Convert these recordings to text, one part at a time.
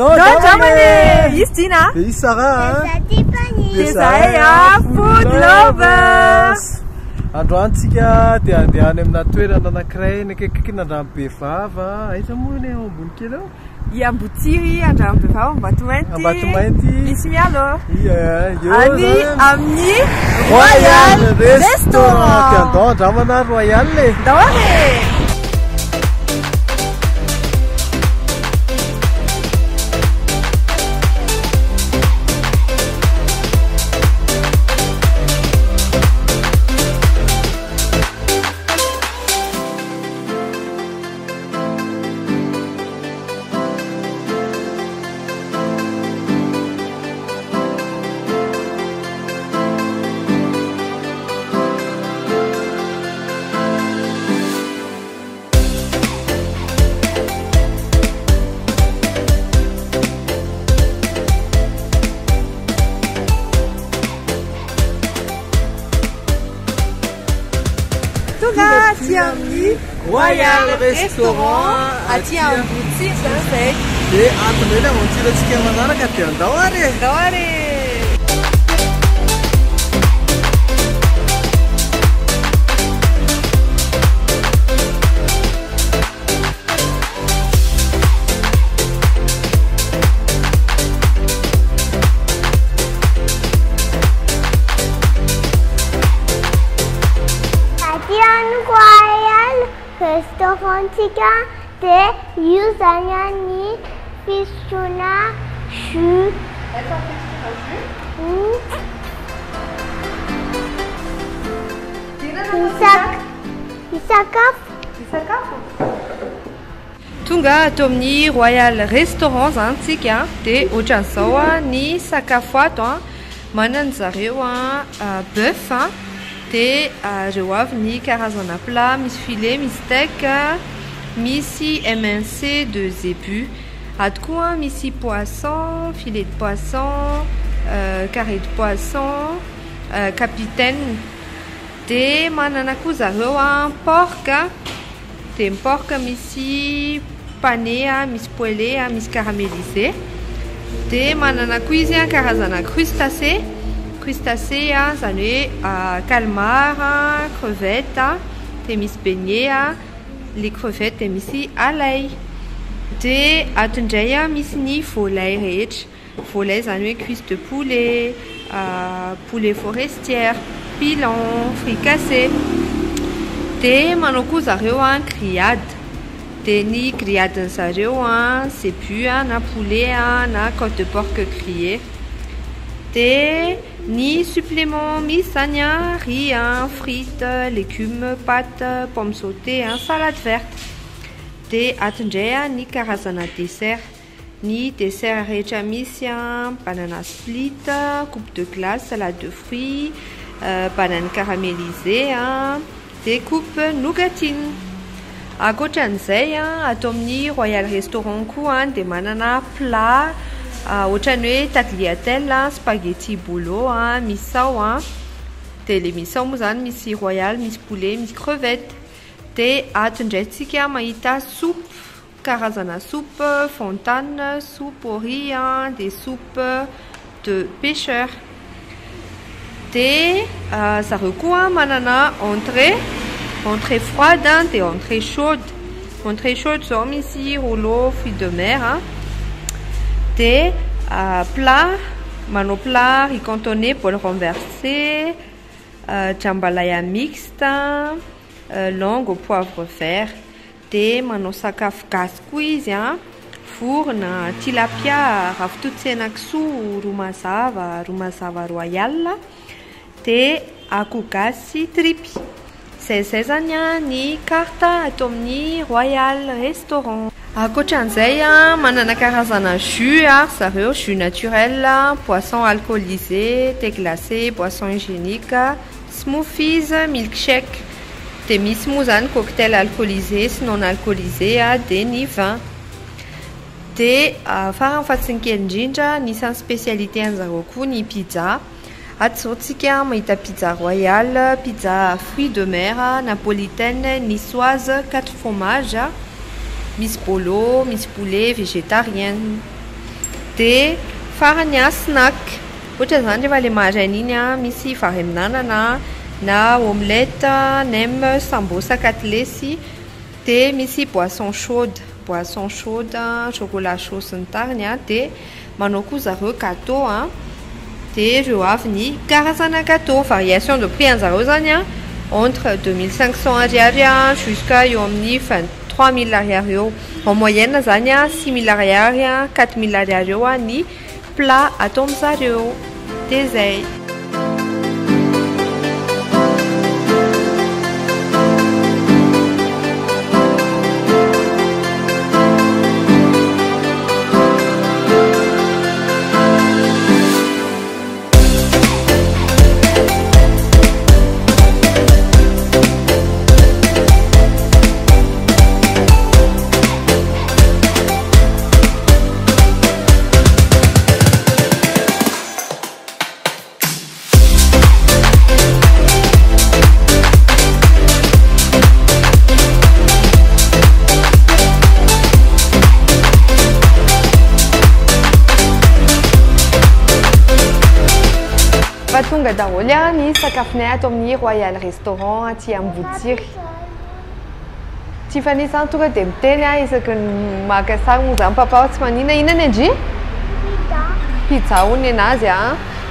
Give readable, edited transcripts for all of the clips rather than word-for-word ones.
Jamane! Istina! Et Sarah! Desaya Food Lovers! Androantsika dia andehanany amina toerana anankiray nakaiky nandrambevava. Aiza moa ny ao ambony kely ao? Iambutiry Andrambevava Ambatomainty. Ambatomainty. Misy mialo. Ani amin'ny Royal Restaurant. Andao andramana Royal le. Daore! Tiamni Royal Restaurant aty Amboti zay. Dia antony hoe avantsika manaraka dia andao ary. Andao ary. Royal Restaurant de Yuzanyani Fistuna Chu. Tonga ato amin'ny Royal Restaurant zany tsika dia ohatran'izao ny sakafo ato manana zareo bœuf dia reo avy ny karazana plat misy filet, misy steak, misy MNC de zébu. Ato koa misy poisson, filet de poisson, carré de poisson, capitaine. Dia manana koa zareo porc, dia porc misy pané, misy poêlé, misy caramélisé. Dia manana koa izy karazana crustacé. Crustacé zany hoe calmar, crevette, dia misy beignet, les crevettes dia misy alay. Dia ato indray misy ny volaille rehetra. Volaille zany hoe cuisse de poulet, poulet forestière, pilon, fricassé. Dia manao koa zareo grillade. Dia ny grillade zareo zébu na poulet na côte de porc grillé. Dia ny supplément misy zany riz, frites, légumes, pâtes, pommes sautées, salade verte. Dia ato indray ny karazana dessert. Ny dessert rehetra misy banana split, coupe de glace, salade de fruits, banane caramélisée, dia coupe nougatine. Ankoatran'izay ato amin'ny Royal Restaurant koa dia manana plat ohatrany hoe tagliatelle, spaghetti bolo, misao dia le misao moa zany misy royal, misy poulet, misy crevette. Dia ato indray tsika mahita soupe, karazana soupe fontane, soupe au riz, des soupes de pêcheur. Dia zareo koa manana entrée froide dia entrée chaude. Entrée chaude zao misy rouleau fruits de mer. Des plats, manao plat, riz cantonné, bol renversé, jambalaya mixte, langue au poivre vert. Dia manao sakafo gasy koa izy fourna, tilapia, ravitoto kisoa, romazava royal, dia akoho gasy tripy. Zay zany ny karta ato amin'ny Royal Restaurant. Ankoatran'izay manana karazana jus zareo, jus naturel, boisson alcoolisé, thé glacé, boisson hygiénique, smoothies, milkshake. Dia misy moa zany cocktail alcoolisé sy non alcoolisé dia ny vin. Dia farany fahatsinkely indrindra nisan'ny spécialité an'zareo koa ny pizza. Ato zao tsika mahita pizza royale, pizza fruits de mer, napolitaine, niçoise, 4 fromages, misy bolo, misy poulet végétarienne. dia farany a snack ohatra zany rehefa le maraina iny a misy vary amin'anana na omelette nem sambosa katlesy dia misy boisson chaude chocolat chaud sy ny tariny a dia manao koa zareo gâteau a dia ireo avy ny karazana gâteau variation de prix anjareo zany a entre 2500 ariary a jusqu'à eo amin'ny 23 000 ariary eo en moyenne zany a 6 000 ariary a 4 000 ariary eo a ny plat atao amin'zareo dia zay. Tonga daholo a ny sakafonay ato amin'ny Royal Restaurant aty Ambohitsiry. Tiffany zany tonga dia miteny a isaky ny maka sary moa zany papa tsy manina inona ny pizza hono enazy a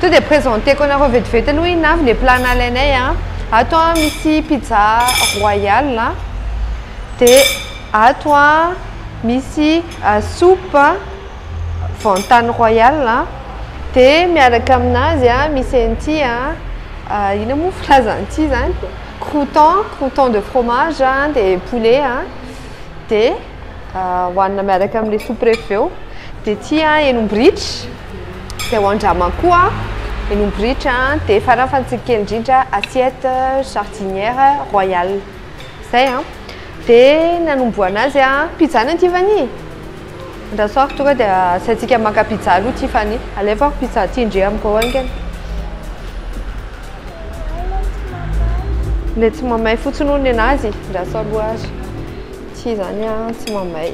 to dia présenteko anareo vetivety aloha iny avy le plat nalainay a ato a misy pizza royal a dia ato a misy soupe Fontane Royal a dia miaraka aminazy a misy an'ity a ina moa filazan'ity zany crouton de fromage dia poulet a dia hohanina miaraka amin'ilay soupe rehefa eo dia ity a henom-britry dia hoandrama koa henom-britry a dia farafahantsika kely indrindra assiette jardinière royale zay a dia nanombo anazy a pizza ny Tiffany nda soir tonga dia asaintsika maka pizza aloha Tiffany alevako pizza ty indre amiko angany le tsy mamay fotsiny hono enazy nda so aloha azy ty zany a tsy mamay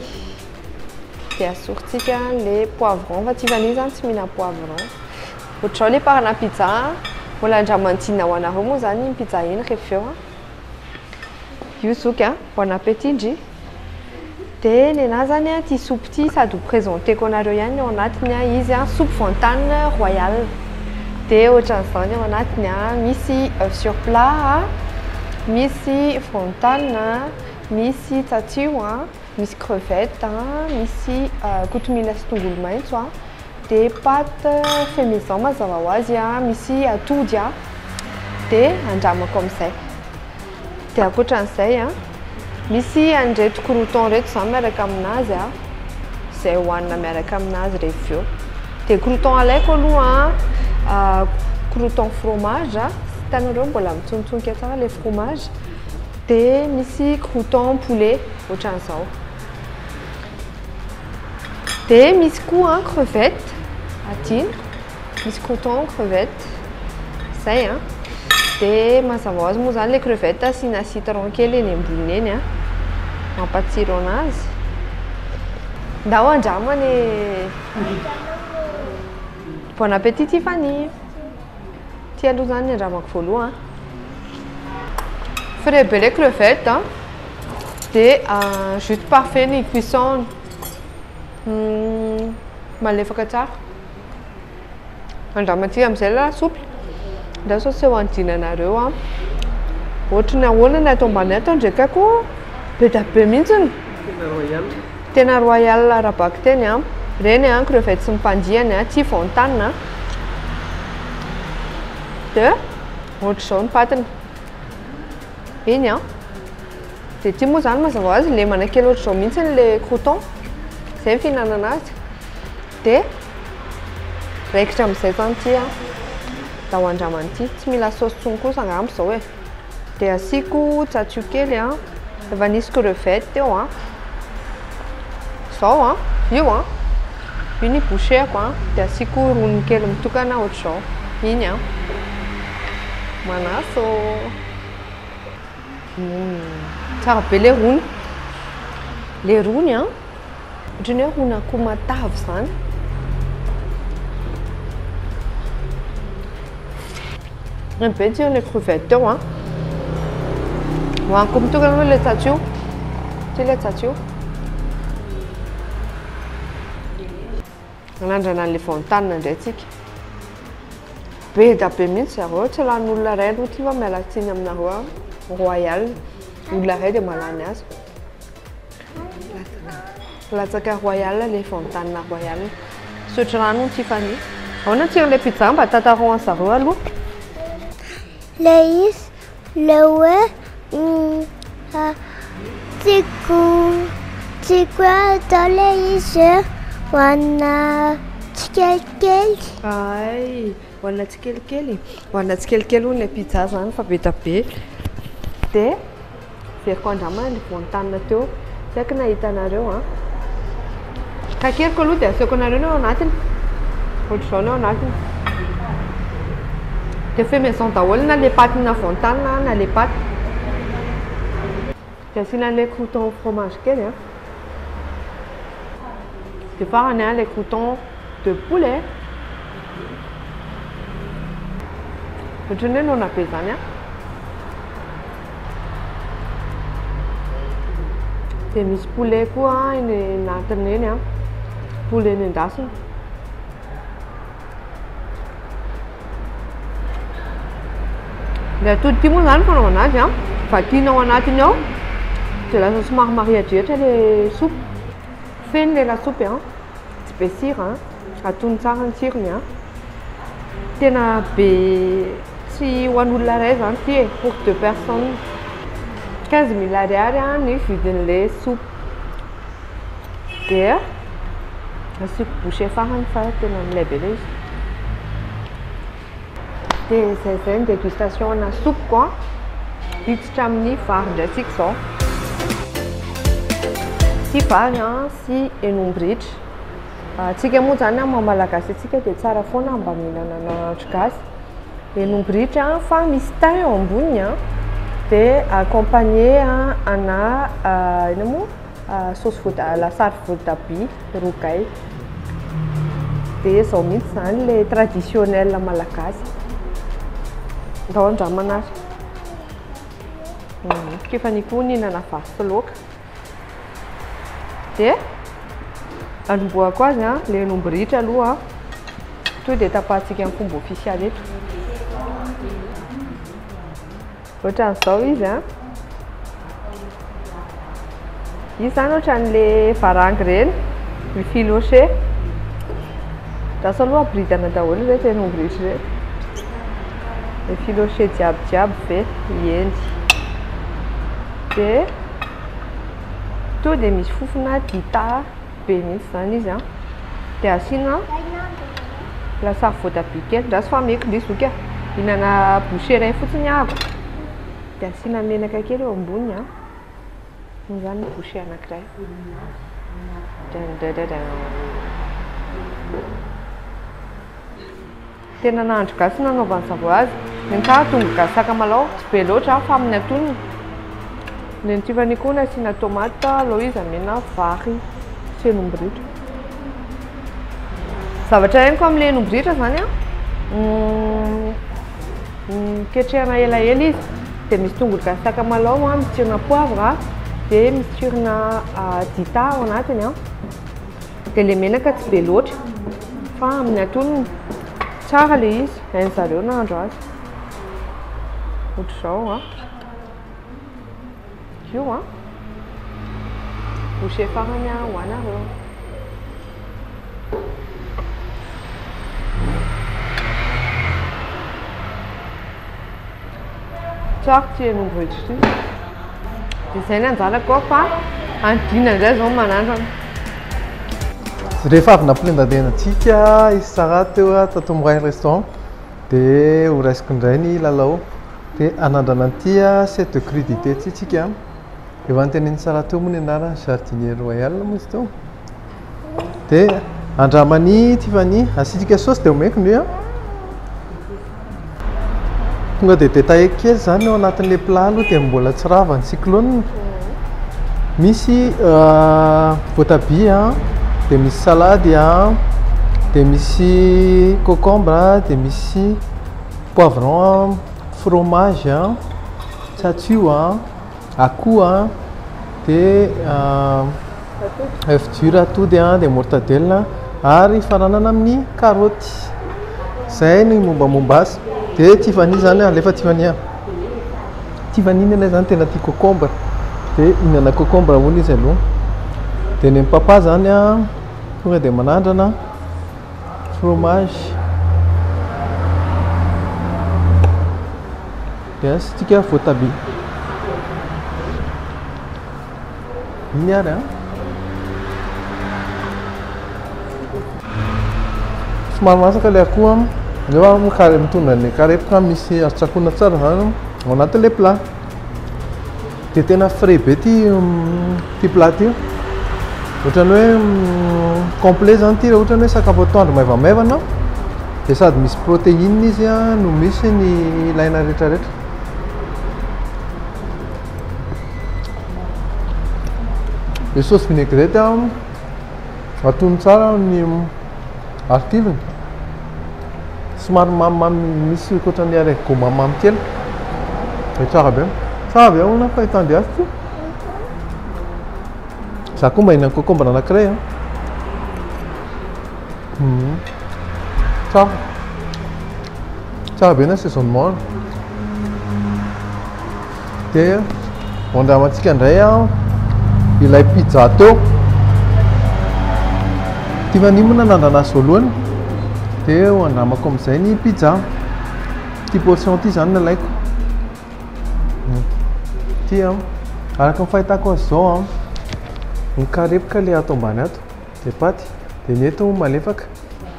dia asoritsika le poivron fa Tiffany zany tsy mihina poivron ohatrao le parana pizza mbola andramantina ho anareo moa zany pizza iny rehefa eo io zoky a bon appétit indry dia nenazy zany a ty soupe ty sady ho présenteko anareo ihany ao anatiny a izy a soupe Fontane Royal dia ohatran'izany ao anatiny a misy sur plat misy fontane misy tsatio a misy crevette misy kotomila sy tongolo maitso a dia pâte fait maison mazava ho azy a misy atody a dia andramako amin'izay dia ankoatran'izay a misy an'ireto crouton reto zany miaraka aminazy a izay hohanina miaraka aminazy rehefa eo dia crouton alaiko aloha crouton fromage hitanareo mbola mitsonotsonika tsara le fromage dia misy crouton poulet ohatran'izao dia misy koa crevette aty misy crouton crevette zay a dia mazava ho azy moa zany le crevette asiana citron kely eny amboniny eny a mampatsiro anazy ndao andramany bon appétit Tiffany ty aloha zany andramako voaloha frais be le crevette dia juste parfait ny cuisson malefaka tsara andramaty amin'izay la soupe nda so tsy ho andinanareo a ohatrany ahoana ny atao mbany ato ndraika koa be da be mihitsiny tena royal arabaky teny a reny a crevette sy mipandihany a ty Fontane dia ohatr'izao ny patiny iny a dia ty moa zany mazava ho azy lemana kely ohatr'izao mihitsiny le crouton zay fihinanana azy dia raikitra amin'izay zany ty a da ho andramanyty tsy mila saosy tsony kosa angamba zao e dia asiako tsatso kely a efa nisy crevette teo zao io ny boucheko dia asiako roniny kely mitokana ohatr'izao iny manaso tsara be le rony ohatrany hoe rony akoho matavy zany On peut dire les crevettes, hein. Comme tout le monde les tatoues. Tu les tatoues. On a dans les fontaines d'éthique. Be d'après mille cerveau, c'est là nous la reine, tu vas me la tenir royal, ou la reine de Malanias. La Zaka royale, les fontaines royales. Ce Gérano Tiffany. On a tiré les pizzas, bah t'attends à sa roue, l'eau. Les le Tico dans les yeux, on a quelqu'un. Aïe, on a quelqu'un. On a quelqu'un les pizzas, hein, fa be tapé. Te, faire quand jamais les fontaines to, c'est que na itanareo, hein. Kakir kolu de, c'est qu'on a donné on a tin. Faut choisir on a tin. Te fais maison tawol na les pâtes na fontaine na les pâtes. Te si na les croutons fromage quel hein. Te faire on a les croutons de poulet. Je ne non a pas ça hein. Te mis poulet quoi une natane hein. Poulet ne dassen. Le tout petit monde qu'on a hein. Fatine on a tenu. C'est la sauce mariage, c'est les soupes. Fin de la soupe hein. Spécial hein. À tout ça en tire hein. Tena be si on la raise entier pour 2 personnes. 15 000 hein. Ni fidèle les soupes. There. La soupe bouchée par un fait de la belège. C'est une dégustation de soupe quoi. Vite chamni phare de 600. Si phare si et un bridge. Tsika moa zany amin'ny malagasy atsika dia tsara foana mba mihinana nahandro gasy. Et un bridge fa misy taille eo amboniny dia accompagné ana ina moa sauce lasary voatabia rogay. Dia izao mihitsy zany le traditionnel malagasy. Ndao andramana azy. Kefany koa nihinana vary sy laoka. Dia anomboako azy le nombritra aloha to dia tapahantsika amin'ny fomba official eto. Ohatran'izao izy izy zany ohatran'le varangy reny mifiloché. Lasa aloha bridana daholo rehetra le nombritra rehetra. Mifiloché jiaby ve hiendy. Dia to dia misy fofona dita be mihitsy zany izy dia asiana lasary voatabia kely ndraso fa meko le zoky hinana bouchée iray fotsiny ahako dia asiana menaka kely eo amboniny no zany bouchée anankiray. Tena nahandro gasy nanaovany savoazy nenka tongolo gasy sakamalaho tsy be loatra fa amin'ny atonony. Ny Tiffany koa nasiana tomate aloha izy amena vary sy nombritra. Zavatra haingo amin'ilay nombritra zany ketrehana elaela izy dia misy tongolo gasy sakamalaho misy tsirona poivre dia misy tsirona dita ao anatiny dia le menaka tsy be loatra fa amin'ny atonony tsara le izy hain'zareo nahandro azy. Ohatr'izao io bouchée farany hoanareo. Tsara ty nombritra ty. Dia izay ny anjalako fa andina indray zao manandrana. Rehefa avy nampilendadenantsika izy Sara teo tato amin'ny restaurant dia ho raisiko indray ny lalao dia anandrana an'ity set de crudité ty tsika. Efa nytenen'ny Sara teo moa ny anarany jardinier royal moa izy teo. Dia andramany Tiffany asitsika saosy dia omeko ny tonga dia détail kely zany ao anatin'ilay plat aloha dia mbola tsy rava ny cyclone. Misy voatabia dia misy salady dia misy concombre dia misy poivron, fromage, tchatchu, akoho, dia œuf dur atody dia mortadelle ary faranana amin'ny karaoty. Zay ny mombamomba azy. Dia tifany zany alefa tifany tifany ilay zany tena tia concombre. Dia mihinana concombre hono izy aloha. Dia ny papa zany tonga dia manandrana fromage. Dia asitsika voatabia. Iny ary somary masaka ilay akoho nefa mitondra ny karepoka misy azo-tsakoana tsara zany ao anatin'ilay plat. Dia tena frais be ty plat ty. Ohatrany hoe complet zany ty raha ohatrany hoe sakafo atoandro maivamaivana. Dia sady misy protéine izy no misy ny ilaina rehetrarehetra. Dia sauce vinaigrette atono tsara ny artiviny. Somary mamimamy misy ohatrany haricot mamimamy kely. Dia tsara be. Tsara be hono fahitandry azy ty. Za koa mba hihinana concombre anankiray tsara. Tsara be na saisonnement. Dia andramantsika indray ilay pizza teo. Ty vanimona nandrana azy voalohany. Dia andramako amin'izay ny pizza. Ty portion ty zany nalaiko. Ty araka ny fahitako azy zao ny karepoka ilay ato ambany ato. Dia paty. Dia ny eto malefaka.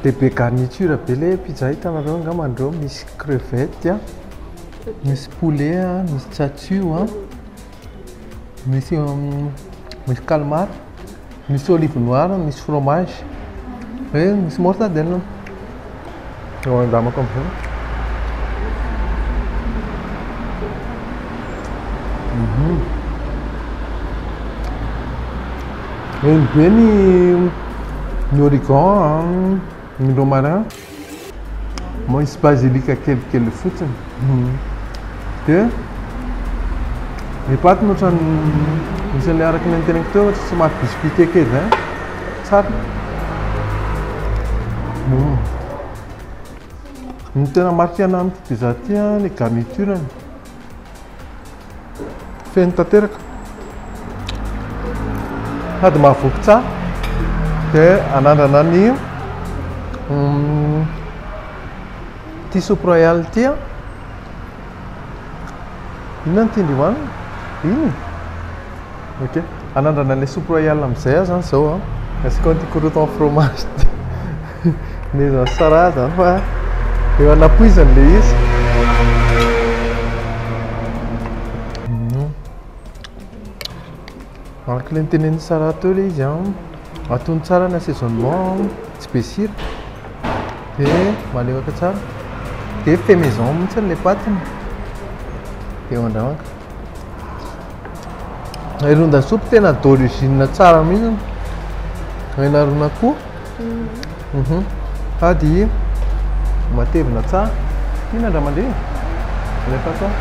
Dia be garniture be ilay pizza hitanareo angamandreo. Misy crevette, misy poulet, misy tchatchu, misy calmar, misy olive noire, misy fromage, misy mortadelle. Eo andramako amin'izay. Eny be ny origan, ny romarin, misy basilika kelikely fotsiny. Dia ny paty ohatrany misy ilay araka ny teneniko teo ohatry somary biscuité kely zay. Tsara. Ny tena marikana amin'ity pizza ty ny garniture. Feno tanteraka. Sady mahavoky tsara. Dia anandrana ny ty soupe royale ty. Inona ny tiany hohanina? Iny. Ok. Anandrana ilay soupe royale amin'izay zany zao asika ty croûton fromage ty. Ny zany tsara zany fa eo anapoizany le izy. Araka ilay niteneny tsara teo le izy atono tsara ny assaisonnement, tsy be sira. Dia malefaka tsara. Dia fait maison mihitsy ilay patiny. Eo andramaka. Ronda soupe tena d'origine tsara mihitsy. Naharonà akoho. Sady matevina tsara. Ina andra mandeha. Alefa tsara.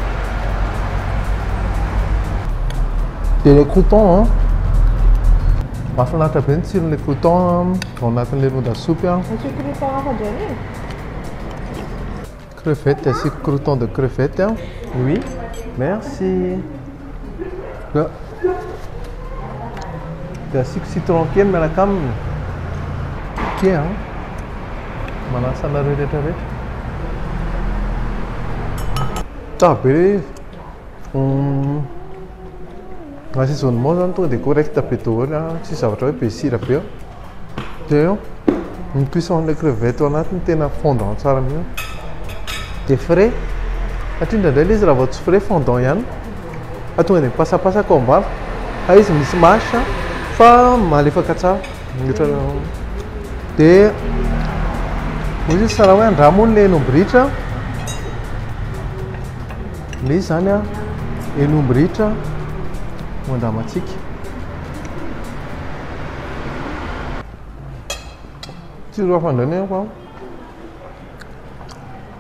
Dia le crouton mahafinaritra be ny tsiron'ilay crouton ao anatin'ilay ronda soupe. Crevette, asiko crouton de crevette. Oui, merci. Dia asiko citron kely miaraka aminy. Ty manasa anareo rehetrarehetra. Tsara be assaisonnement zany tonga dia correct be daholo, tsy zavatra hoe be sira be. Dia ny cuisson-n'ilay crevette ao anatiny tena fondant tsara mihitsy. Dia frais. Satria indraindray ilay izy raha vao tsy frais fondant ihany. Tonga dia mipasapasaka ao ambava. Izy misy masy fa malefaka tsara. Dia izy izy tsara hoe andramo ilay henom-biritra. Ilay izy zany henom-biritra no andramantsika. Tsiro hafa indray nefa.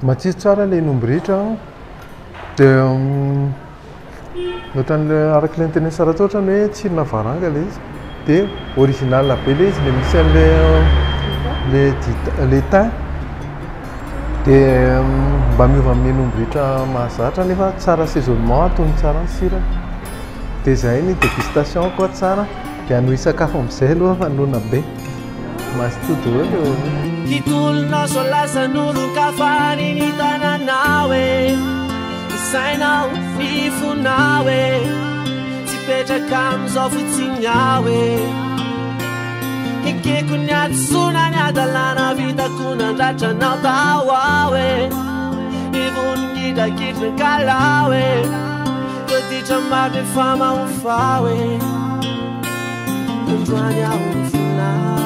matsiro tsara le nomboritra dia ohatran'le araka le nyteny sara tao ohatrany hoe tsirona varanga le izy dia original be le izy le misy an'le tin dia mba miova amin'ny nomboritra mahazatra nefa tsara saisonnement atony tsara ny sira dia izay ny dégustation koa tsara dia anohy sakafo amin'izay aloha fa nona be masitody olo Kitulna solasa nuruka fani ni tananawe Isainao nifunawe Tipeja kamzo futinyawe Hike kunyatsuna nyadalana vida kunandratra nautawawe Ivungida kitwe kalawe Koditra marde fama ufawe Kundwanya ufunawe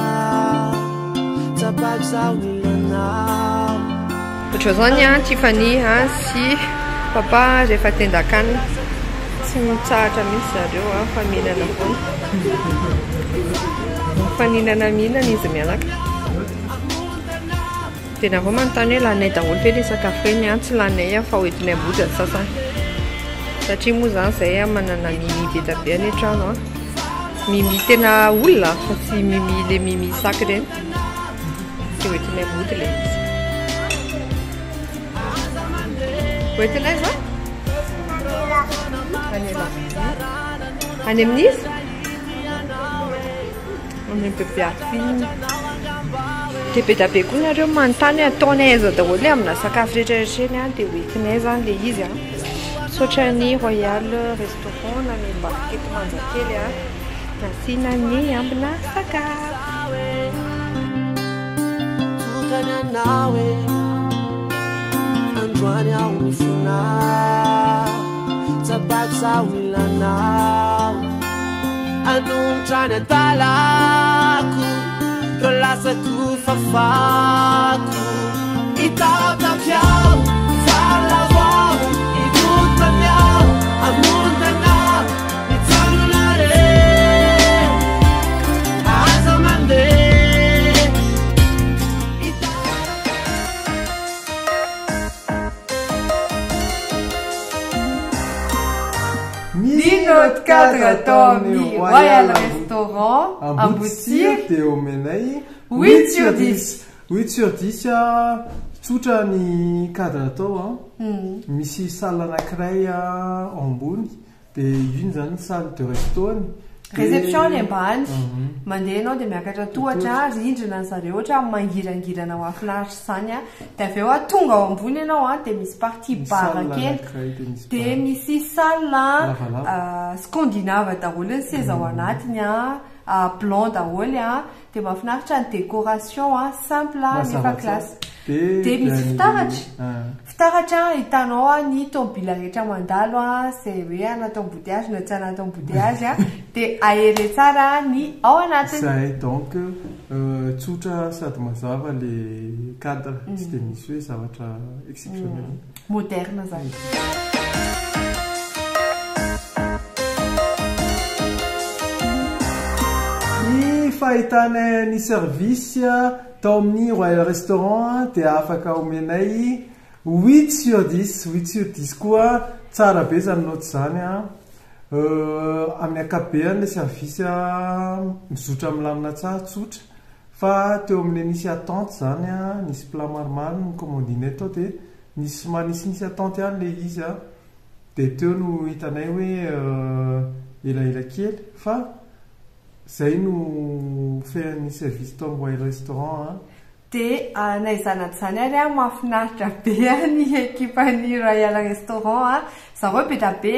Ohatro zany a Tiffany a sy papa rehefa tendakany tsy mitsahatra mihitsy zareo a fa mihinana foana faninana mihinana izy mianaka tena avao manontany hoe lanay daholo ve le sakafo eny a tsy lanay a fa hoentinay ambody ny sasany satria moa zany zay a manana mimi be da be any an-trano a mimi tena olona fa tsy mimi le mimi saky reny hoentinay ambody le izy hoentinay za any amin'izy any bebeafiny dia be da be koa nareo manontany ataonay aiza daholo amina sakafo rehetrarehetreny a dia hoentinay zany le izy a misaotra ny Royal Restaurant na ny Barquette Manjakely a nasiana ny ambina sakafo nawe andwani au mifuna tabaksa wilana anum trying to talaku rolasa kufafaku itata pyau fala vau ituta myau amundana itsanunare azamande notre cadre Tommy Royal Restaurant à Boutir dia omenay 8 sur 10 8 sur 10 tsotra ny cadre atao misy salle anankiray ambony dia iny zany salle de restaurant réception any ambany mandeha anao dia miakatra tohatra rindrina ny zareo ohatra mangirangirana mahafinaritra izany a dia avy eo tonga ao ambony ianao a dia misy partie bar kely dia misy salle scandinave daholo ny seza ao anatiny a blanc daholo a dia mahafinaritra ny décoration simple nefa classe dia misy fitaratra hitanao ny tomobile rehetra mandalo zay hoe anaty embouteillage na tsy anaty embouteillage dia ahery tsara ny ao anatiny zay donc tsotra sady mazava le cadre tsy dia misy hoe zavatra exceptionnel moderne zany ny fahitanay ny service tao amin'ny Royal Restaurant dia afaka omenay 8 sur 10 8 sur 10 koa tsara be zany noty zany amin'ny akabean'le service mizotra milamina tsara tsotra fa teo amin'ny nisy attente zany nisy plat maromaro ny commandinay tao dia nisy manisy attente ihany le izy dia teo no hitanay hoe elaela kely fa zay no fean'ny service tao amin'ny Royal Restaurant dia naizanaty zany ary mahafinaritra be ny ekipan'ny Royal Restaurant zareo be da be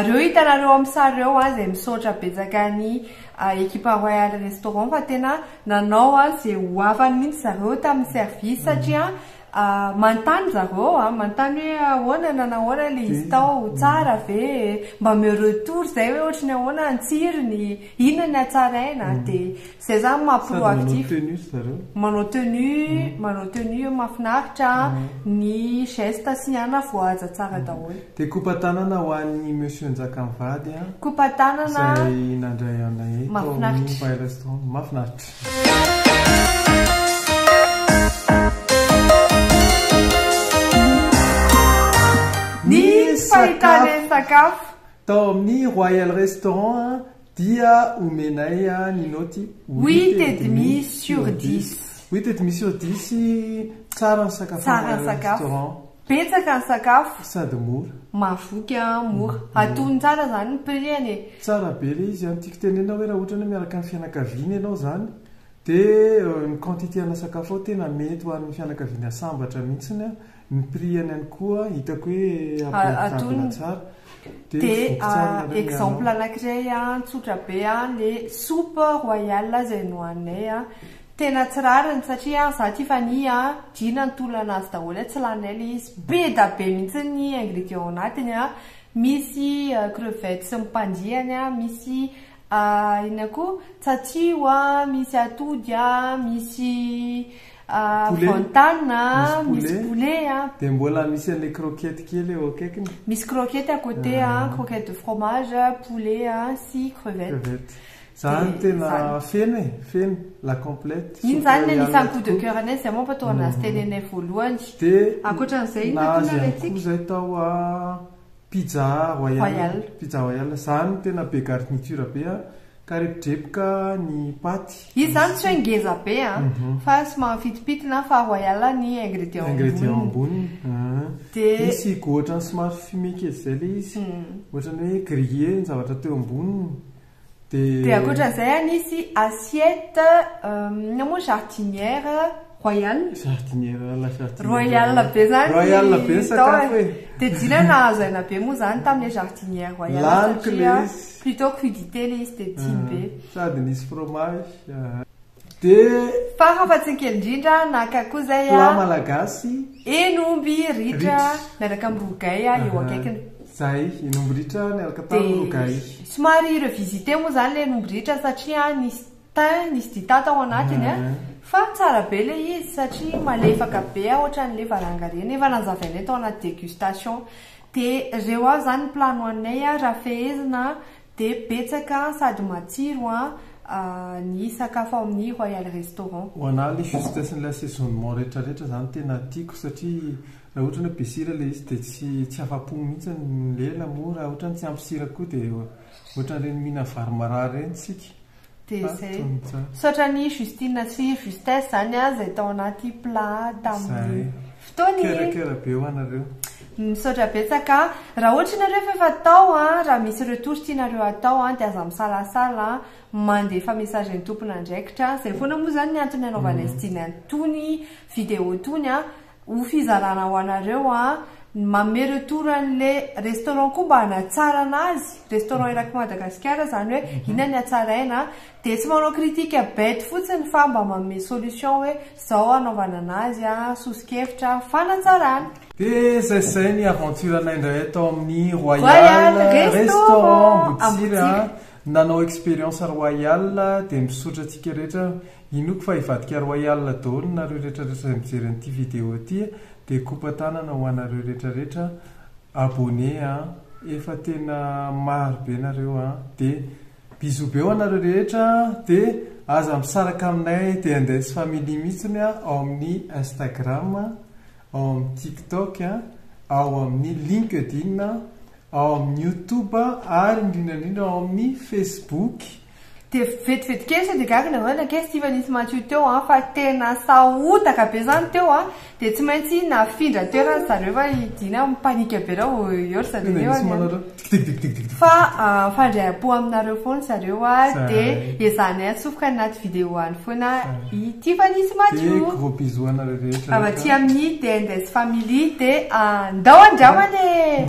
reo hitanareo amin'ny sary reo zay misaotra betsaka ny ekipa Royal Restaurant fa tena nanao zay hoavany mihitsy zareo tamin'ny service satria manontany zareo manontany hoe ahoana nanahoana le izy tao tsara ve mba meo retour zay hoe ohatrany ahoana ny tsirony inona ny hatsaraina dia zay zany maha-proactif manao tenue mahafinaritra ny geste sy ana voahaja tsara daholo dia kopa-tanana ho an'ny monsieur Njakamivady kopa-tanana zay nandray anay mahafinaritra restaurant mahafinaritra fahitany sakafo tao amin'ny Royal Restaurant dia omenay ny noty 8,5 sur 10. 8,5 sur 10 tsara ny sakafo restaurant. Betsaka ny sakafo sady mora. Mahavoky mora. Atony tsara zany ny prix-ny e. Tsara be le izy tiako tenena hoe raha ohatra hoe miaraka amin'ny fianakaviana ianao zany dia ny quantité ana sakafo tena mety ho an'ny fianakaviana sambatra mihitsiny ny prix-ny ihany koa hitako hoe abordable tsara. Dia exemple anankiray tsotra be le soupe royale izay nohanay tena tsy rariny satria za tia fany dina nitolana azy daholo tsy lanay le izy be da be mihitsy ny ingrédients anatiny misy crevettes sy mipandihany misy ina koa tsatio misy atody misy fontane misy poulet dia mbola misy an'ilay croquette kely eo akaikiny misy croquette à côté croquette de fromage poulet sy crevettes. Zany tena feno la complète. Iny zany anisany coup de cœur anay zay moa mpataona azy tenenay voalohany. Dia ankoatran'izay nazy zay tao pizza royale. Pizza royale zany tena be garniture be ka repidrepoka ny paty. Izy zany tsy hoe ngeza be fa somary fitipitina fa royale ny ingrédients amboniny. Dia misy goatra somary fumé kely zay le izy. Ohatrany hoe grillé ny zavatra teo amboniny. Dia ankoatran'izay nisy assiette moa jardinière royale. Royale be zany. Royale be sakafo e. Dia dina nahazaina be moa zany tamin'ny jardinière royale satria plutôt crudité le izy dia tiany be. Sady nisy fromage. Dia farafatsinkely indrindra naka koa zay plat malagasy enomby ritra miaraka amin'ny rogay eo akaikiny. Zay enomby ritra miaraka tamin'ny rogay. Somary revisité moa zany le enomby ritra satria nisy thym nisy dita tao anatiny fa tsara be le izy satria malefaka be ohatran'le varangareny efa nazavainay tao anaty dégustation. Dia reo zany plat nohanay raha fehezina dia betsaka sady matsiro ny sakafo amin'ny Royal Restaurant. Ho anahy le justesse ny assaisonnement rehetrarehetra zany tena tiako satria raha ohatra hoe be sira le izy dia tsy afa-po mihitsy ny lela moa raha ohatra tsy ampy sira koa dia ohatran'ireny mihina vary marary reny tsika. Dia zay sotra ny Justine sy justesse zany zay tao anaty plat tamin'ny fotoany kerakera be ho anareo. Misaotra betsaka raha ohatra ianareo efa atao raha misy retour tianareo atao dia aza misalasala mandefa message ny tompona andraikitra zay foana moa zany ny antony anaovana izy ity antony vidéo tony ho fizarana ho anareo manome retour an'le restaurant koa mba hanatsara anazy restaurant iraky Madagasikara zany hoe inona ny hatsaraina dia tsy manao critique bête fotsiny fa mba manome solution hoe zao anaovana anazy sosikevitra fanatsarana. Dia zay ny aventure anay indray tao amin'ny Royal Restaurant Botsira nanao expérience royale dia misotra antsika rehetra inoko fa hivadika royal daholo nareo rehetrarehetra izay mijery an'ity vidéo ity dia kopa-tanana ho anareo rehetrarehetra abonné efa tena maro be nareo dia bisou be ho anareo rehetra dia aza misaraka aminay dia andaisy famille mihitsiny ao amin'ny Instagram ao amin'ny TikTok ao amin'ny LinkedIn ao amin'ny YouTube ary indrindrandrindra ao amin'ny Facebook. Dia vetivety kely dia gagana hoe kely Stephanie Mathieu teo fa tena sahotaka be zany teo dia tsy maintsy nafindra toerana zareo fa idina mipanika be rao eo zareo fa fandray-po aminareo foana zareo dia ezanay atsofoka anaty vidéo any foana i Stephanie Mathieu. Gros bisous anareo rehetra. Avaty amin'ny DNDS family dia ndao andramany.